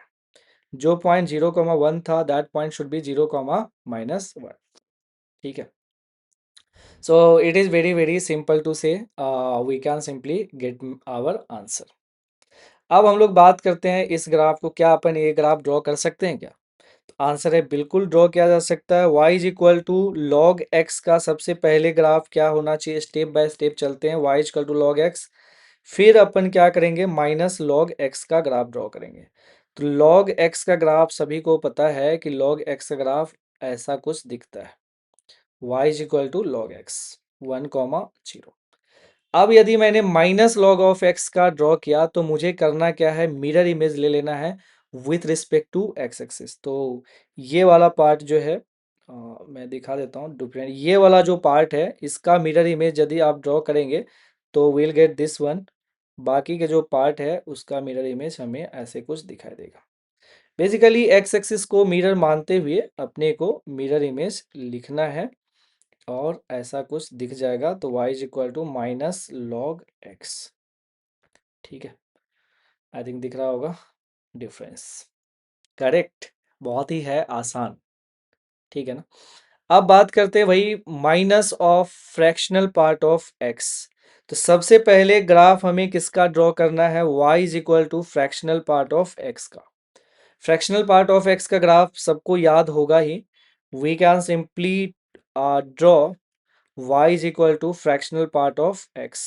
जो पॉइंट 0,1 था, दैट पॉइंट शुड बी 0,-1, ठीक है। So it is very very simple to say, we can simply get our answer. अब हम लोग बात करते हैं इस ग्राफ को, क्या अपन ये ग्राफ ड्रॉ कर सकते हैं क्या। आंसर है बिल्कुल ड्रॉ किया जा सकता है। y is equal to log x का सबसे पहले ग्राफ क्या होना चाहिए, स्टेप बाय स्टेप चलते हैं। y is equal to log x, फिर अपन क्या करेंगे, माइनस लॉग एक्स का ग्राफ ड्रॉ करेंगे। तो लॉग एक्स का ग्राफ सभी को पता है कि लॉग एक्स का ग्राफ ऐसा कुछ दिखता है, y is equal to log x 1,0। अब यदि मैंने माइनस लॉग ऑफ एक्स का ड्रॉ किया तो मुझे करना क्या है, मिरर इमेज ले लेना है with respect to x axis. तो ये वाला पार्ट जो है, मैं दिखा देता हूँ डिफरेंट, ये वाला जो पार्ट है इसका मिरर इमेज यदि आप ड्रॉ करेंगे तो विल गेट दिस वन। बाकी के जो पार्ट है उसका मिरर इमेज हमें ऐसे कुछ दिखाई देगा। बेसिकली एक्स एक्सिस को मिरर मानते हुए अपने को मिरर इमेज लिखना है और ऐसा कुछ दिख जाएगा। तो y is equal to minus log x, ठीक है। आई थिंक दिख रहा होगा डिफरेंस, करेक्ट। बहुत ही है आसान, ठीक है ना। अब बात करते हैं वही minus of fractional part of x। तो सबसे पहले ग्राफ हमें किसका ड्रॉ करना है, y is equal to fractional part of x का। फ्रैक्शनल पार्ट ऑफ x का ग्राफ सबको याद होगा ही, we can simply draw y is equal to fractional part of x।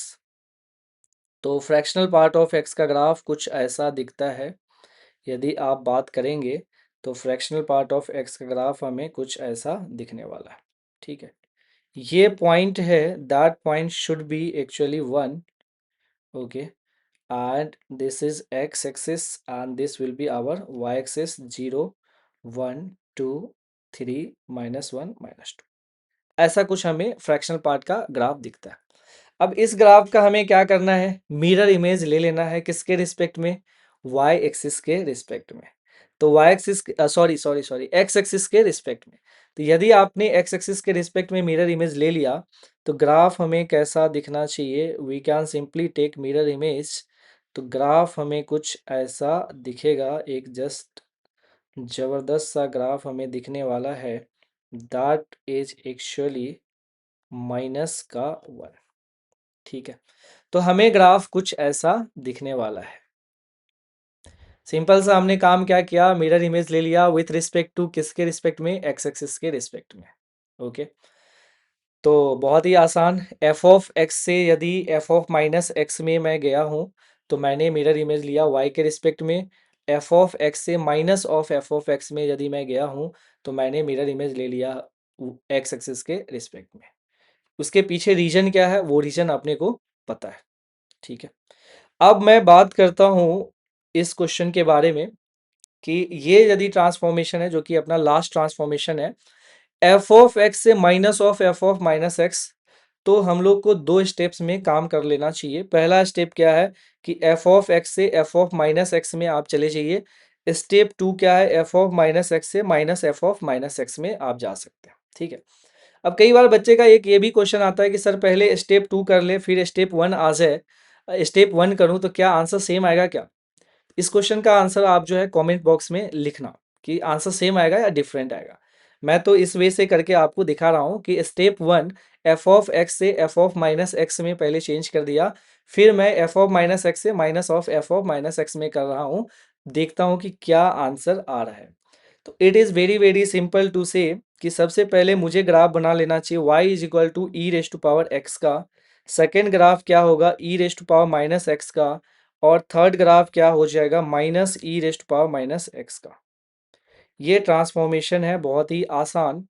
तो फ्रैक्शनल पार्ट ऑफ x का ग्राफ कुछ ऐसा दिखता है। यदि आप बात करेंगे तो फ्रैक्शनल पार्ट ऑफ x का ग्राफ हमें कुछ ऐसा दिखने वाला है, ठीक है। ये पॉइंट है, that point should be actually 1, okay, and this is x axis and this will be our y axis, 0, 1, 2, 3, -1, -2। ऐसा कुछ हमें फ्रैक्शनल पार्ट का ग्राफ दिखता है। अब इस ग्राफ का हमें क्या करना है, मिरर इमेज ले लेना है, किसके रिस्पेक्ट में, y एक्सिस के रिस्पेक्ट में। तो y axis, sorry sorry sorry, x axis के रिस्पेक्ट में। तो यदि आपने x एक्सिस के रिस्पेक्ट में मिरर इमेज ले लिया तो ग्राफ हमें कैसा दिखना चाहिए, we can simply take mirror image. तो ग्राफ हमें कुछ ऐसा दिखेगा, एक जस्ट जबरदस्त सा ग्राफ हमें दिखने वाला है, दैट इज एक्चुअली माइनस का 1। ठीक है, तो हमें ग्राफ कुछ ऐसा दिखने वाला है। सिंपल सा हमने काम क्या किया, मिरर इमेज ले लिया विथ रिस्पेक्ट टू किसके रिस्पेक्ट में, एक्स एक्सिस के रिस्पेक्ट में। ओके, तो बहुत ही आसान, एफ ऑफ एक्स से यदि एफ ऑफ माइनस एक्स में मैं गया हूँ तो मैंने मिरर इमेज लिया वाई के रिस्पेक्ट में। एफ ऑफ एक्स से minus of F of x में यदि मैं गया हूँ तो मैंने मिरर इमेज ले लिया एक्स एक्सिस के रिस्पेक्ट में। उसके पीछे रीजन क्या है, वो रीजन अपने को पता है। ठीक है, अब मैं बात करता हूँ इस क्वेश्चन के बारे में कि ये यदि ट्रांसफॉर्मेशन है जो कि अपना लास्ट ट्रांसफॉर्मेशन है, एफ ऑफ एक्स से minus of F of minus x, तो हम लोग को दो स्टेप्स में काम कर लेना चाहिए। पहला स्टेप क्या है कि एफ ऑफ एक्स से एफ ऑफ माइनस एक्स में आप चले जाइए। स्टेप टू क्या है, एफ ऑफ माइनस एक्स से minus F of minus x में आप जा सकते हैं। ठीक है, अब कई बार बच्चे का एक ये भी क्वेश्चन आता है कि सर पहले स्टेप टू कर ले फिर स्टेप वन आ जाए, स्टेप वन करूं तो क्या आंसर सेम आएगा क्या? इस क्वेश्चन का आंसर आप जो है कमेंट बॉक्स में लिखना कि आंसर सेम आएगा या डिफरेंट आएगा। मैं तो इस वे से करके आपको दिखा रहा हूँ कि step one F of x से एफ ऑफ माइनस एक्स में पहले चेंज कर दिया, फिर मैं एफ ऑफ माइनस एक्स से minus of F of minus x में कर रहा हूँ, देखता हूँ कि क्या आंसर आ रहा है। तो it is very very simple to say कि सबसे पहले मुझे ग्राफ बना लेना चाहिए y is equal to e race to power x का। सेकेंड ग्राफ क्या होगा, e race to power minus x का। और थर्ड ग्राफ क्या हो जाएगा, minus e race to power minus x का। ये ट्रांसफॉर्मेशन है बहुत ही आसान,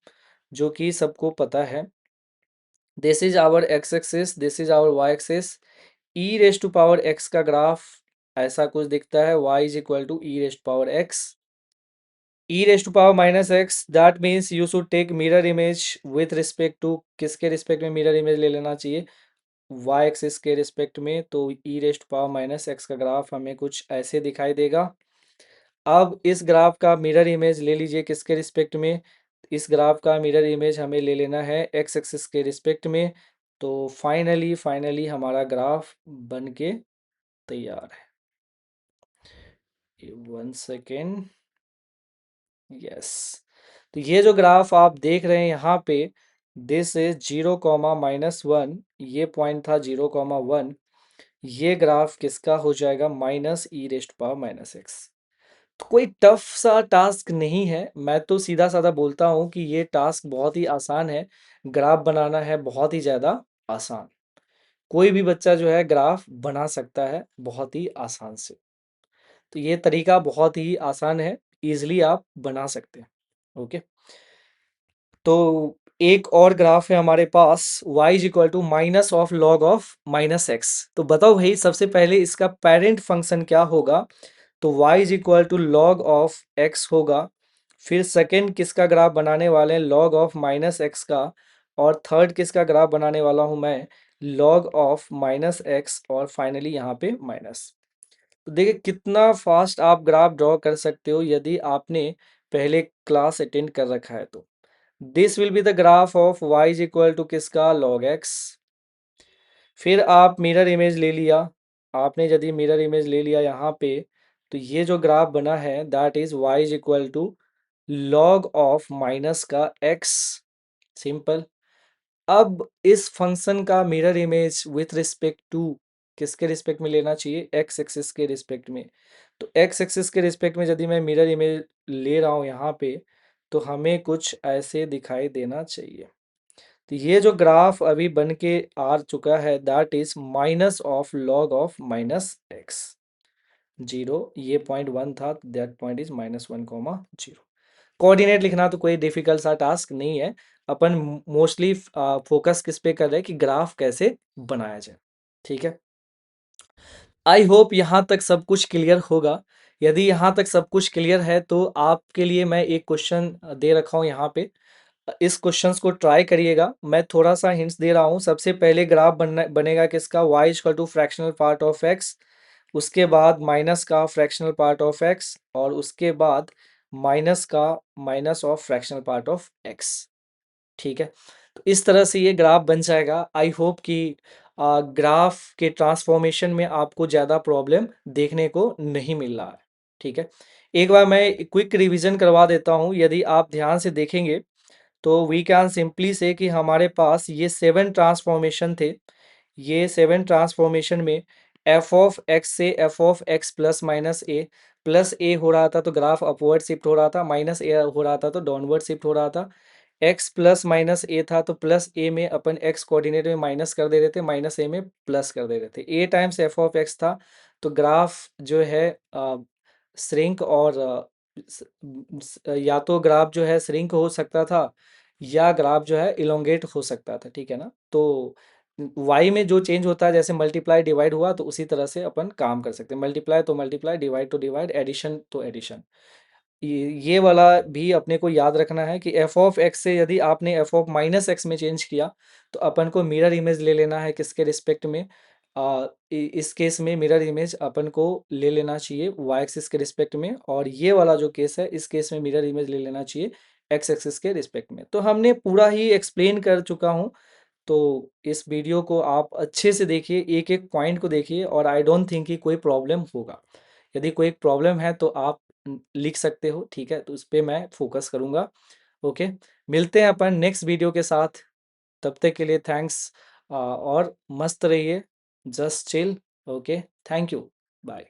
जो कि सबको पता है। This is our x axis, this is our y axis. E race to power x का ग्राफ ऐसा कुछ दिखता है, y is equal to e race to power x. e raised to power minus x, that means you should take mirror image with respect to किसके रिस्पेक्ट में mirror image ले लेना चाहिए, y एक्सिस के रिस्पेक्ट में। तो e raised to power minus x का ग्राफ हमें कुछ ऐसे दिखाई देगा। अब इस ग्राफ का मिरर इमेज ले लीजिए किसके रिस्पेक्ट में, इस ग्राफ का मिरर इमेज हमें ले लेना है x एक्सिस के रिस्पेक्ट में। तो फाइनली फाइनली हमारा ग्राफ बन के तैयार है। 1 सेकेंड, यस। तो ये जो ग्राफ आप देख रहे हैं यहाँ पे, दिस इज 0, -1, ये पॉइंट था 0, 1। ये ग्राफ किसका हो जाएगा, माइनस ई रेस्ट पावर माइनस एक्स। तो कोई टफ सा टास्क नहीं है, मैं तो सीधा साधा बोलता हूँ कि ये टास्क बहुत ही आसान है। ग्राफ बनाना है बहुत ही ज़्यादा आसान, कोई भी बच्चा जो है ग्राफ बना सकता है बहुत ही आसान से। तो ये तरीका बहुत ही आसान है, इजिली आप बना सकते हैं। ओके, तो एक और ग्राफ है हमारे पास, y is equal to minus of log of minus x. तो बताओ भाई सबसे पहले इसका पेरेंट फंक्शन क्या होगा, तो y is equal to log of x होगा। फिर सेकंड किसका ग्राफ बनाने वाले हैं, लॉग ऑफ माइनस एक्स का। और थर्ड किसका ग्राफ बनाने वाला हूं मैं, लॉग ऑफ माइनस एक्स, और फाइनली यहाँ पे माइनस। तो देखिए कितना फास्ट आप ग्राफ ड्रॉ कर सकते हो यदि आपने पहले क्लास अटेंड कर रखा है तो। This will be the graph of y is equal to किसका, log x। फिर आप मिरर इमेज ले लिया, आपने यदि मिरर इमेज ले लिया यहाँ पे, तो ये जो ग्राफ बना है that is y is equal to log of minus का x। सिंपल। अब इस फंक्शन का mirror image with respect to किसके रिस्पेक्ट में लेना चाहिए, एक्स एक्सिस के रिस्पेक्ट में। तो एक्स एक्सिस के रिस्पेक्ट में यदि मैं मिरर इमेज ले रहा हूँ यहाँ पे, तो हमें कुछ ऐसे दिखाई देना चाहिए। तो ये जो ग्राफ अभी बन के आ चुका है that is minus of log of minus x. 0, ये पॉइंट 1 था, दैट पॉइंट इज -1, 0। कोऑर्डिनेट लिखना तो कोई डिफिकल्ट सा टास्क नहीं है। अपन मोस्टली फोकस किस पे कर रहे हैं कि ग्राफ कैसे बनाया जाए। ठीक है, आई होप यहाँ तक सब कुछ क्लियर होगा। यदि यहाँ तक सब कुछ क्लियर है तो आपके लिए मैं एक क्वेश्चन दे रखा हूँ यहाँ पे, इस क्वेश्चंस को ट्राई करिएगा। मैं थोड़ा सा हिंट्स दे रहा हूँ। सबसे पहले ग्राफ बनेगा किसका, y equal to fractional part of x, उसके बाद माइनस का फ्रैक्शनल पार्ट ऑफ x, और उसके बाद माइनस का minus of fractional part of x। ठीक है, तो इस तरह से ये ग्राफ बन जाएगा। आई होप कि ग्राफ के ट्रांसफॉर्मेशन में आपको ज़्यादा प्रॉब्लम देखने को नहीं मिल रहा है। ठीक है, एक बार मैं क्विक रिवीजन करवा देता हूँ। यदि आप ध्यान से देखेंगे तो वी कैन सिंपली से कि हमारे पास ये 7 ट्रांसफॉर्मेशन थे। ये 7 ट्रांसफॉर्मेशन में एफ ऑफ एक्स से f of x plus minus a, plus a हो रहा था तो ग्राफ अपवर्ड शिफ्ट हो रहा था, माइनस ए हो रहा था तो डाउनवर्ड शिफ्ट हो रहा था। एक्स प्लस माइनस ए था तो प्लस ए में अपन एक्स कोऑर्डिनेट में माइनस कर दे रहे थे, माइनस ए में प्लस कर दे रहे थे। ए टाइम्स एफ ऑफ एक्स था तो ग्राफ जो है श्रिंक और या तो ग्राफ जो है श्रिंक हो सकता था या ग्राफ जो है इलोंगेट हो सकता था, ठीक है ना। तो वाई में जो चेंज होता है, जैसे मल्टीप्लाई डिवाइड हुआ तो उसी तरह से अपन काम कर सकते हैं। मल्टीप्लाई तो मल्टीप्लाई, डिवाइड तो डिवाइड, एडिशन तो एडिशन। ये वाला भी अपने को याद रखना है कि एफ ऑफ एक्स से यदि आपने एफ ऑफ माइनस एक्स में चेंज किया तो अपन को मिरर इमेज ले लेना है किसके रिस्पेक्ट में। इस केस में मिरर इमेज अपन को ले लेना चाहिए वाई एक्सिस के रिस्पेक्ट में, और ये वाला जो केस है इस केस में मिरर इमेज ले लेना चाहिए एक्स एक्सिस के रिस्पेक्ट में। तो हमने पूरा ही एक्सप्लेन कर चुका हूँ। तो इस वीडियो को आप अच्छे से देखिए, एक एक पॉइंट को देखिए, और आई डोंट थिंक कि कोई प्रॉब्लम होगा। यदि कोई प्रॉब्लम है तो आप लिख सकते हो, ठीक है, तो उस पे मैं फोकस करूंगा। ओके, मिलते हैं अपन नेक्स्ट वीडियो के साथ। तब तक के लिए थैंक्स, और मस्त रहिए, just chill. Okay, thank you, bye.